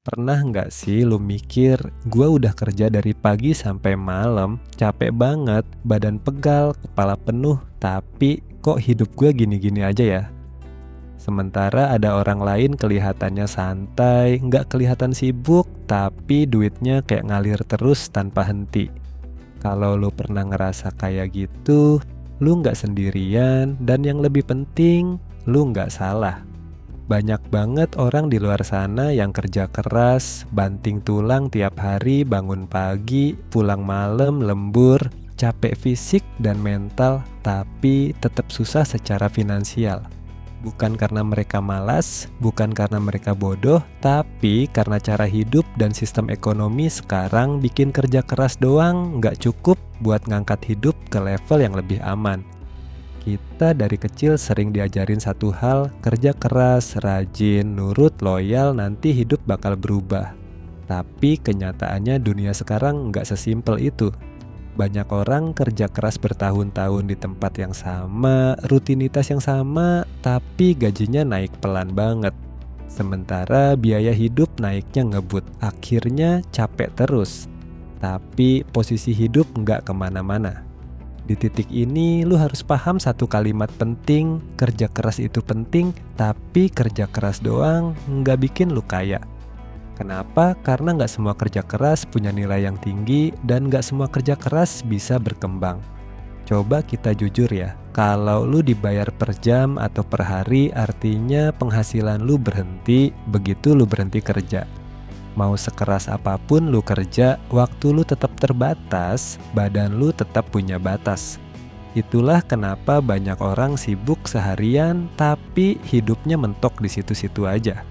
Pernah nggak sih lu mikir, gua udah kerja dari pagi sampai malam, capek banget, badan pegal, kepala penuh, tapi kok hidup gua gini-gini aja ya? Sementara ada orang lain kelihatannya santai, nggak kelihatan sibuk, tapi duitnya kayak ngalir terus tanpa henti. Kalau lu pernah ngerasa kayak gitu, lu nggak sendirian, dan yang lebih penting, lu nggak salah. Banyak banget orang di luar sana yang kerja keras, banting tulang tiap hari, bangun pagi, pulang malam, lembur, capek fisik dan mental, tapi tetap susah secara finansial. Bukan karena mereka malas, bukan karena mereka bodoh, tapi karena cara hidup dan sistem ekonomi sekarang bikin kerja keras doang nggak cukup buat ngangkat hidup ke level yang lebih aman. Kita dari kecil sering diajarin satu hal, kerja keras, rajin, nurut, loyal, nanti hidup bakal berubah. Tapi kenyataannya dunia sekarang nggak sesimpel itu. Banyak orang kerja keras bertahun-tahun di tempat yang sama, rutinitas yang sama, tapi gajinya naik pelan banget. Sementara biaya hidup naiknya ngebut, akhirnya capek terus. Tapi posisi hidup nggak kemana-mana. Di titik ini, lu harus paham satu kalimat penting, kerja keras itu penting, tapi kerja keras doang nggak bikin lu kaya. Kenapa? Karena nggak semua kerja keras punya nilai yang tinggi, dan nggak semua kerja keras bisa berkembang. Coba kita jujur ya, kalau lu dibayar per jam atau per hari, artinya penghasilan lu berhenti begitu lu berhenti kerja. Mau sekeras apapun lu kerja, waktu lu tetap terbatas, badan lu tetap punya batas. Itulah kenapa banyak orang sibuk seharian tapi hidupnya mentok di situ-situ aja.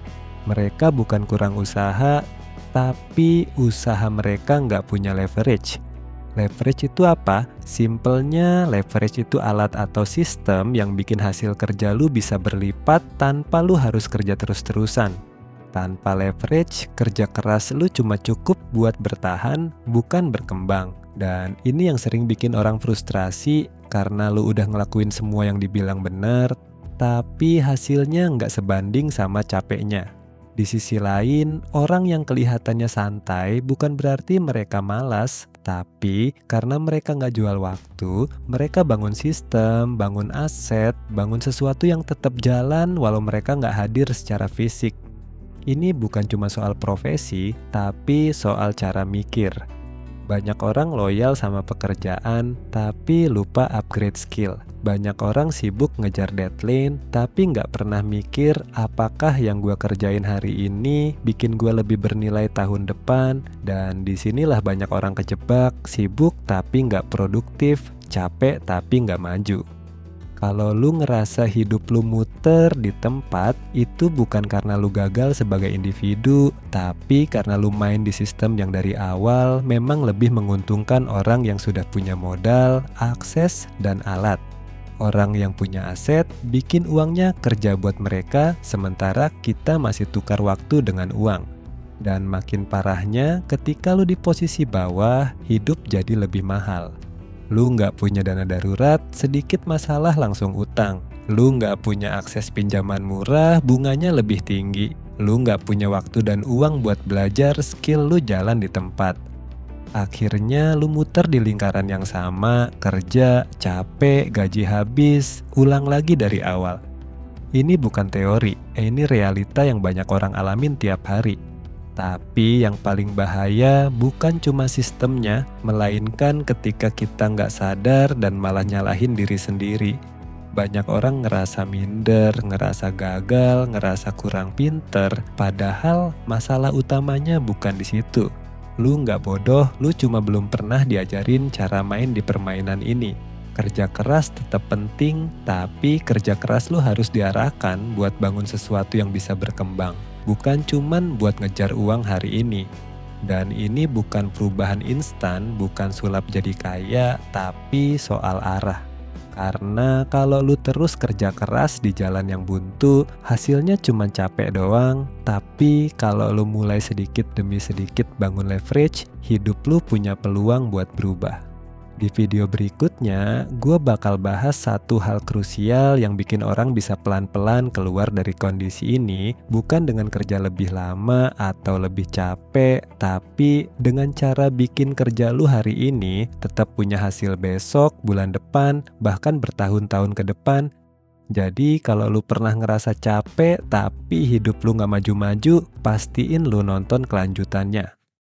Mereka bukan kurang usaha, tapi usaha mereka nggak punya leverage. Leverage itu apa? Simpelnya, leverage itu alat atau sistem yang bikin hasil kerja lu bisa berlipat tanpa lu harus kerja terus-terusan. Tanpa leverage, kerja keras lu cuma cukup buat bertahan, bukan berkembang. Dan ini yang sering bikin orang frustrasi karena lu udah ngelakuin semua yang dibilang benar, tapi hasilnya nggak sebanding sama capeknya. Di sisi lain, orang yang kelihatannya santai bukan berarti mereka malas, tapi karena mereka nggak jual waktu, mereka bangun sistem, bangun aset, bangun sesuatu yang tetap jalan walau mereka nggak hadir secara fisik. Ini bukan cuma soal profesi, tapi soal cara mikir. Banyak orang loyal sama pekerjaan, tapi lupa upgrade skill. Banyak orang sibuk ngejar deadline, tapi nggak pernah mikir apakah yang gua kerjain hari ini bikin gua lebih bernilai tahun depan. Dan disinilah banyak orang kejebak, sibuk tapi nggak produktif, capek tapi nggak maju. Kalau lu ngerasa hidup lu muter di tempat, itu bukan karena lu gagal sebagai individu, tapi karena lu main di sistem yang dari awal memang lebih menguntungkan orang yang sudah punya modal, akses, dan alat. Orang yang punya aset bikin uangnya kerja buat mereka, sementara kita masih tukar waktu dengan uang. Dan makin parahnya, ketika lu di posisi bawah, hidup jadi lebih mahal. Lu nggak punya dana darurat, sedikit masalah langsung utang. Lu nggak punya akses pinjaman murah, bunganya lebih tinggi. Lu nggak punya waktu dan uang buat belajar, skill lu jalan di tempat. Akhirnya lu muter di lingkaran yang sama, kerja, capek, gaji habis, ulang lagi dari awal. Ini bukan teori, ini realita yang banyak orang alamin tiap hari. Tapi yang paling bahaya bukan cuma sistemnya, melainkan ketika kita nggak sadar dan malah nyalahin diri sendiri. Banyak orang ngerasa minder, ngerasa gagal, ngerasa kurang pinter, padahal masalah utamanya bukan di situ. Lu nggak bodoh, lu cuma belum pernah diajarin cara main di permainan ini. Kerja keras tetap penting, tapi kerja keras lu harus diarahkan buat bangun sesuatu yang bisa berkembang. Bukan cuman buat ngejar uang hari ini. Dan ini bukan perubahan instan, bukan sulap jadi kaya, tapi soal arah. Karena kalau lu terus kerja keras di jalan yang buntu, hasilnya cuma capek doang. Tapi kalau lu mulai sedikit demi sedikit bangun leverage, hidup lu punya peluang buat berubah. Di video berikutnya, gue bakal bahas satu hal krusial yang bikin orang bisa pelan-pelan keluar dari kondisi ini, bukan dengan kerja lebih lama atau lebih capek, tapi dengan cara bikin kerja lu hari ini tetap punya hasil besok, bulan depan, bahkan bertahun-tahun ke depan. Jadi kalau lu pernah ngerasa capek tapi hidup lu nggak maju-maju, pastiin lu nonton kelanjutannya.